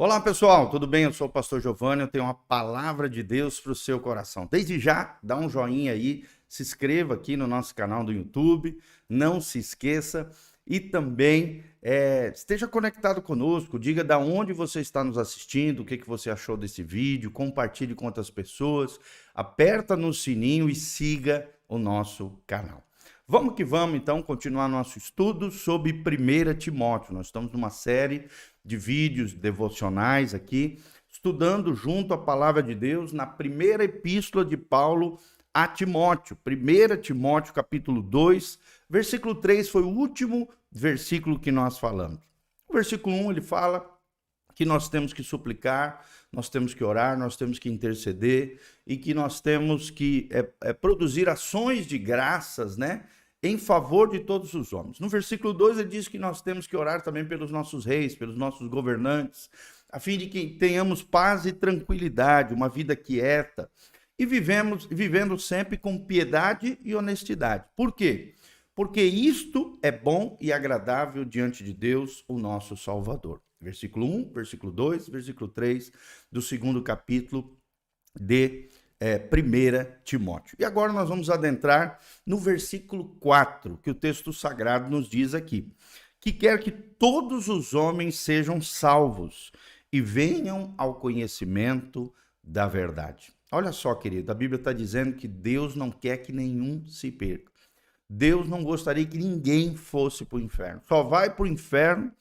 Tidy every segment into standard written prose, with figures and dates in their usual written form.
Olá pessoal, tudo bem? Eu sou o pastor Giovanni, eu tenho uma palavra de Deus para o seu coração. Desde já, dá um joinha aí, se inscreva aqui no nosso canal do YouTube, não se esqueça e também esteja conectado conosco, diga da onde você está nos assistindo, o que você achou desse vídeo, compartilhe com outras pessoas, aperta no sininho e siga o nosso canal. Vamos que vamos, então, continuar nosso estudo sobre 1 Timóteo. Nós estamos numa série de vídeos devocionais aqui, estudando junto a palavra de Deus na primeira epístola de Paulo a Timóteo. 1 Timóteo, capítulo 2, versículo 3 foi o último versículo que nós falamos. O versículo 1, ele fala que nós temos que suplicar, nós temos que orar, nós temos que interceder e que nós temos que produzir ações de graças, né, em favor de todos os homens. No versículo 2 ele diz que nós temos que orar também pelos nossos reis, pelos nossos governantes, a fim de que tenhamos paz e tranquilidade, uma vida quieta e vivendo sempre com piedade e honestidade. Por quê? Porque isto é bom e agradável diante de Deus, o nosso Salvador. Versículo 1, versículo 2, versículo 3 do segundo capítulo de 1 Timóteo. E agora nós vamos adentrar no versículo 4, que o texto sagrado nos diz aqui, que quer que todos os homens sejam salvos e venham ao conhecimento da verdade. Olha só, querido, a Bíblia está dizendo que Deus não quer que nenhum se perca. Deus não gostaria que ninguém fosse para o inferno. Só vai para o inferno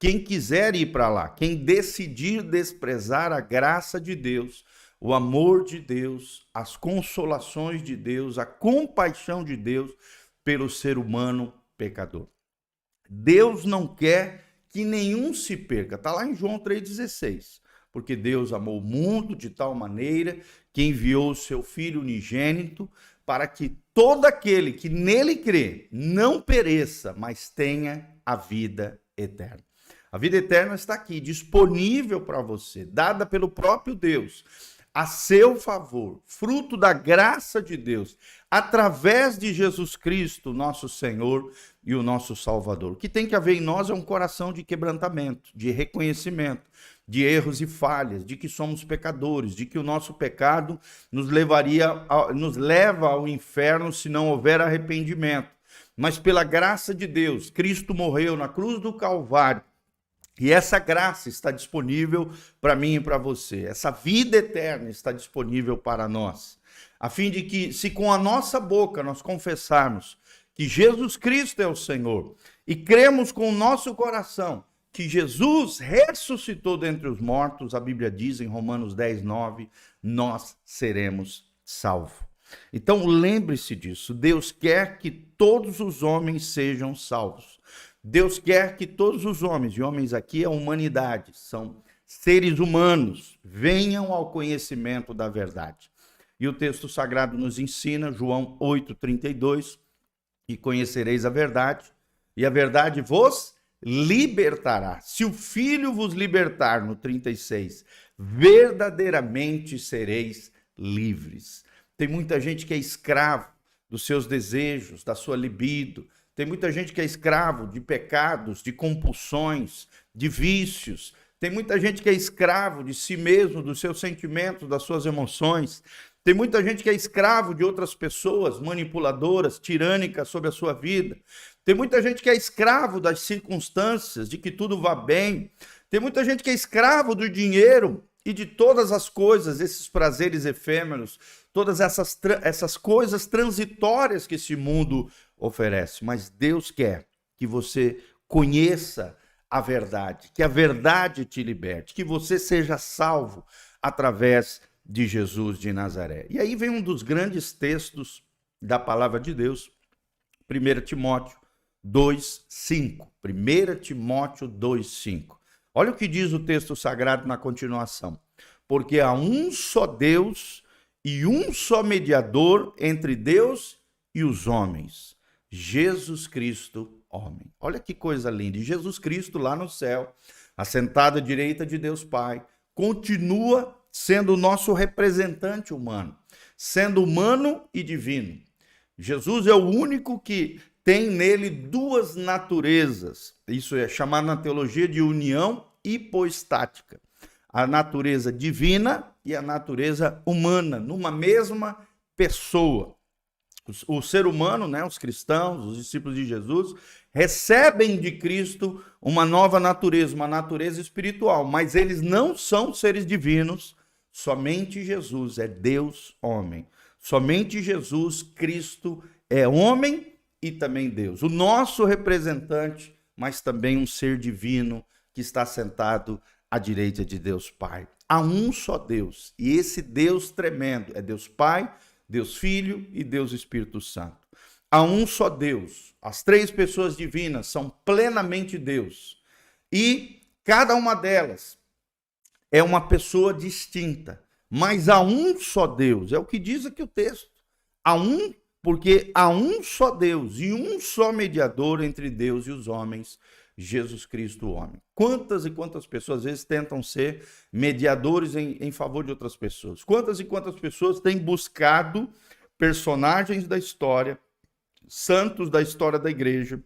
quem quiser ir para lá, quem decidir desprezar a graça de Deus, o amor de Deus, as consolações de Deus, a compaixão de Deus pelo ser humano pecador. Deus não quer que nenhum se perca. Está lá em João 3,16. Porque Deus amou o mundo de tal maneira que enviou o seu Filho unigênito para que todo aquele que nele crê não pereça, mas tenha a vida eterna. A vida eterna está aqui, disponível para você, dada pelo próprio Deus, a seu favor, fruto da graça de Deus, através de Jesus Cristo, nosso Senhor e o nosso Salvador. O que tem que haver em nós é um coração de quebrantamento, de reconhecimento, de erros e falhas, de que somos pecadores, de que o nosso pecado nos leva ao inferno se não houver arrependimento. Mas pela graça de Deus, Cristo morreu na cruz do Calvário, e essa graça está disponível para mim e para você. Essa vida eterna está disponível para nós. A fim de que, se com a nossa boca nós confessarmos que Jesus Cristo é o Senhor e cremos com o nosso coração que Jesus ressuscitou dentre os mortos, a Bíblia diz em Romanos 10:9, nós seremos salvos. Então lembre-se disso. Deus quer que todos os homens sejam salvos. Deus quer que todos os homens, e homens aqui é a humanidade, são seres humanos, venham ao conhecimento da verdade. E o texto sagrado nos ensina, João 8:32, e conhecereis a verdade, e a verdade vos libertará. Se o Filho vos libertar, no 36, verdadeiramente sereis livres. Tem muita gente que é escravo dos seus desejos, da sua libido. Tem muita gente que é escravo de pecados, de compulsões, de vícios. Tem muita gente que é escravo de si mesmo, dos seus sentimentos, das suas emoções. Tem muita gente que é escravo de outras pessoas, manipuladoras, tirânicas sobre a sua vida. Tem muita gente que é escravo das circunstâncias, de que tudo vá bem. Tem muita gente que é escravo do dinheiro e de todas as coisas, esses prazeres efêmeros, todas essas coisas transitórias que esse mundo oferece. Mas Deus quer que você conheça a verdade, que a verdade te liberte, que você seja salvo através de Jesus de Nazaré. E aí vem um dos grandes textos da palavra de Deus, 1 Timóteo 2:5. 1 Timóteo 2:5. Olha o que diz o texto sagrado na continuação. Porque há um só Deus e um só mediador entre Deus e os homens, Jesus Cristo, homem. Olha que coisa linda. E Jesus Cristo lá no céu, assentado à direita de Deus Pai, continua sendo o nosso representante humano, sendo humano e divino. Jesus é o único que tem nele duas naturezas. Isso é chamado na teologia de união hipostática. a natureza divina e a natureza humana, numa mesma pessoa. O ser humano, né, os cristãos, os discípulos de Jesus, recebem de Cristo uma nova natureza, uma natureza espiritual, mas eles não são seres divinos, somente Jesus é Deus homem. Somente Jesus, Cristo, é homem e também Deus. O nosso representante, mas também um ser divino que está sentado à direita de Deus Pai. Há um só Deus, e esse Deus tremendo é Deus Pai, Deus Filho e Deus Espírito Santo. Há um só Deus. As três pessoas divinas são plenamente Deus. E cada uma delas é uma pessoa distinta. Mas há um só Deus. É o que diz aqui o texto. Porque há um só Deus e um só mediador entre Deus e os homens, Jesus Cristo, o homem. Quantas e quantas pessoas às vezes tentam ser mediadores em favor de outras pessoas? Quantas e quantas pessoas têm buscado personagens da história, santos da história da igreja,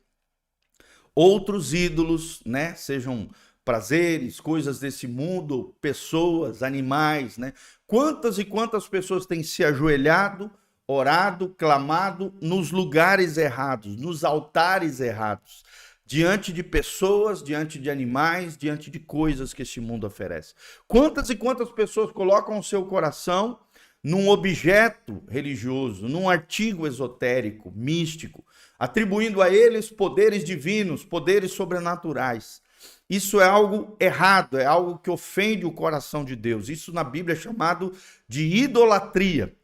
outros ídolos, né? Sejam prazeres, coisas desse mundo, pessoas, animais, né? Quantas e quantas pessoas têm se ajoelhado, orado, clamado nos lugares errados, nos altares errados, diante de pessoas, diante de animais, diante de coisas que este mundo oferece. Quantas e quantas pessoas colocam o seu coração num objeto religioso, num artigo esotérico, místico, atribuindo a eles poderes divinos, poderes sobrenaturais. Isso é algo errado, é algo que ofende o coração de Deus. Isso na Bíblia é chamado de idolatria.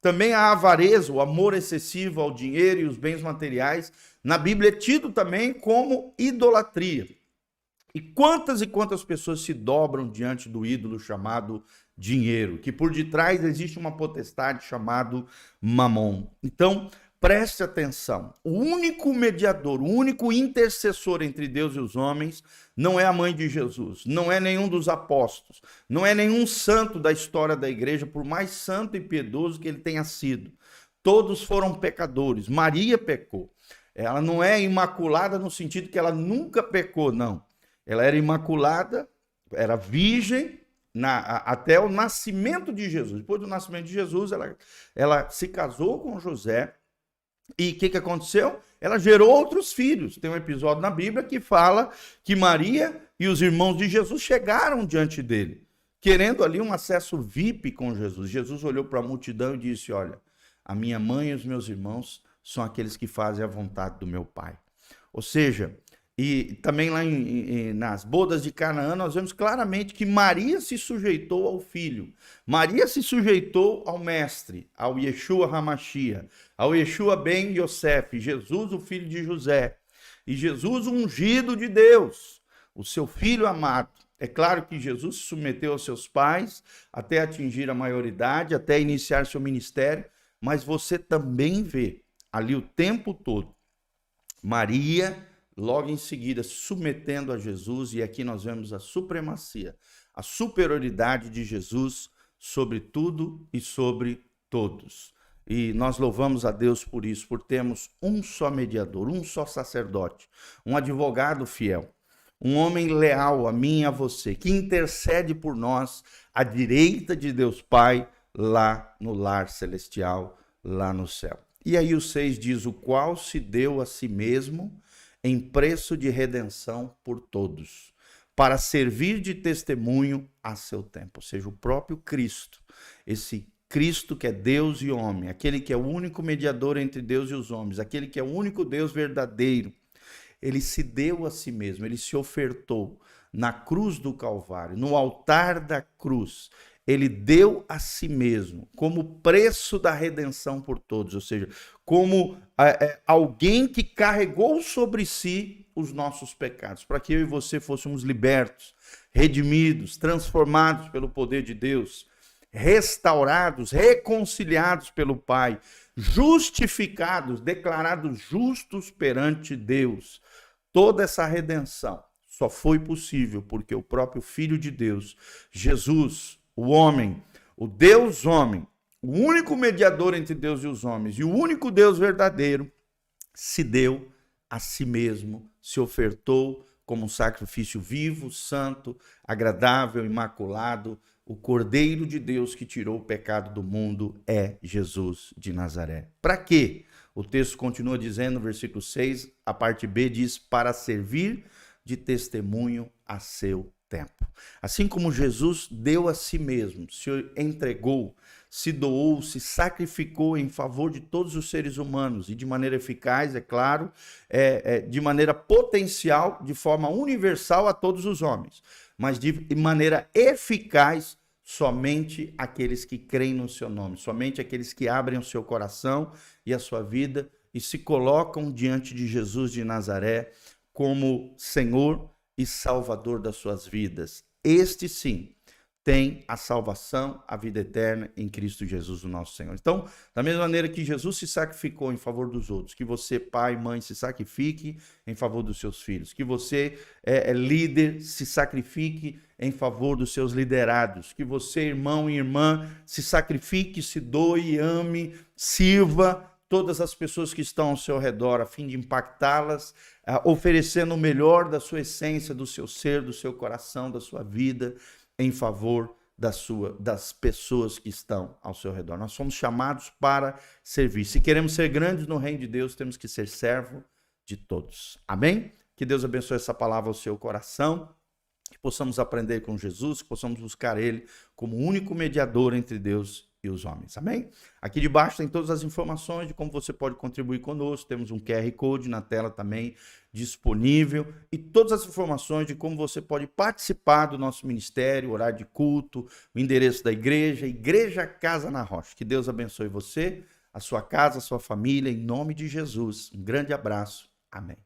Também a avareza, o amor excessivo ao dinheiro e os bens materiais, na Bíblia é tido também como idolatria. E quantas pessoas se dobram diante do ídolo chamado dinheiro, que por detrás existe uma potestade chamada Mamon. Então, preste atenção, o único mediador, o único intercessor entre Deus e os homens não é a mãe de Jesus, não é nenhum dos apóstolos, não é nenhum santo da história da igreja, por mais santo e piedoso que ele tenha sido. Todos foram pecadores. Maria pecou. Ela não é imaculada no sentido que ela nunca pecou, não. Ela era imaculada, era virgem até o nascimento de Jesus. Depois do nascimento de Jesus, ela se casou com José. E o que aconteceu? Ela gerou outros filhos. Tem um episódio na Bíblia que fala que Maria e os irmãos de Jesus chegaram diante dele, querendo ali um acesso VIP com Jesus. Jesus olhou para a multidão e disse: olha, a minha mãe e os meus irmãos são aqueles que fazem a vontade do meu Pai. Ou seja, e também lá nas bodas de Canaã, nós vemos claramente que Maria se sujeitou ao filho. Maria se sujeitou ao mestre, ao Yeshua HaMashiach, ao Yeshua ben Yosef, Jesus, o filho de José. E Jesus, o ungido de Deus, o seu filho amado. É claro que Jesus se submeteu aos seus pais até atingir a maioridade, até iniciar seu ministério, mas você também vê ali o tempo todo Maria, logo em seguida, se submetendo a Jesus, e aqui nós vemos a supremacia, a superioridade de Jesus sobre tudo e sobre todos. E nós louvamos a Deus por isso, por termos um só mediador, um só sacerdote, um advogado fiel, um homem leal a mim e a você, que intercede por nós à direita de Deus Pai, lá no lar celestial, lá no céu. E aí o 6 diz: o qual se deu a si mesmo em preço de redenção por todos, para servir de testemunho a seu tempo. Ou seja, o próprio Cristo, esse Cristo que é Deus e homem, aquele que é o único mediador entre Deus e os homens, aquele que é o único Deus verdadeiro, ele se deu a si mesmo, ele se ofertou na cruz do Calvário, no altar da cruz. Ele deu a si mesmo como preço da redenção por todos, ou seja, como alguém que carregou sobre si os nossos pecados, para que eu e você fôssemos libertos, redimidos, transformados pelo poder de Deus, restaurados, reconciliados pelo Pai, justificados, declarados justos perante Deus. Toda essa redenção só foi possível porque o próprio Filho de Deus, Jesus, o homem, o Deus homem, o único mediador entre Deus e os homens e o único Deus verdadeiro, se deu a si mesmo, se ofertou como um sacrifício vivo, santo, agradável, imaculado. O Cordeiro de Deus que tirou o pecado do mundo é Jesus de Nazaré. Para quê? O texto continua dizendo, no versículo 6, a parte B diz, para servir de testemunho a seu tempo. Assim como Jesus deu a si mesmo, se entregou, se doou, se sacrificou em favor de todos os seres humanos e de maneira eficaz, é claro, de maneira potencial, de forma universal a todos os homens, mas de maneira eficaz somente aqueles que creem no seu nome, somente aqueles que abrem o seu coração e a sua vida e se colocam diante de Jesus de Nazaré como Senhor e Salvador das suas vidas. Este sim tem a salvação, a vida eterna em Cristo Jesus, o nosso Senhor. Então, da mesma maneira que Jesus se sacrificou em favor dos outros, que você, pai, mãe, se sacrifique em favor dos seus filhos, que você, líder, se sacrifique em favor dos seus liderados, que você, irmão e irmã, se sacrifique, se doe, ame, sirva todas as pessoas que estão ao seu redor, a fim de impactá-las, oferecendo o melhor da sua essência, do seu ser, do seu coração, da sua vida, em favor das pessoas que estão ao seu redor. Nós somos chamados para servir. Se queremos ser grandes no reino de Deus, temos que ser servo de todos. Amém? Que Deus abençoe essa palavra ao seu coração, que possamos aprender com Jesus, que possamos buscar Ele como único mediador entre Deus e os homens. Amém? Aqui debaixo tem todas as informações de como você pode contribuir conosco. Temos um QR Code na tela também disponível e todas as informações de como você pode participar do nosso ministério, horário de culto, o endereço da igreja, Igreja Casa na Rocha. Que Deus abençoe você, a sua casa, a sua família, em nome de Jesus. Um grande abraço. Amém.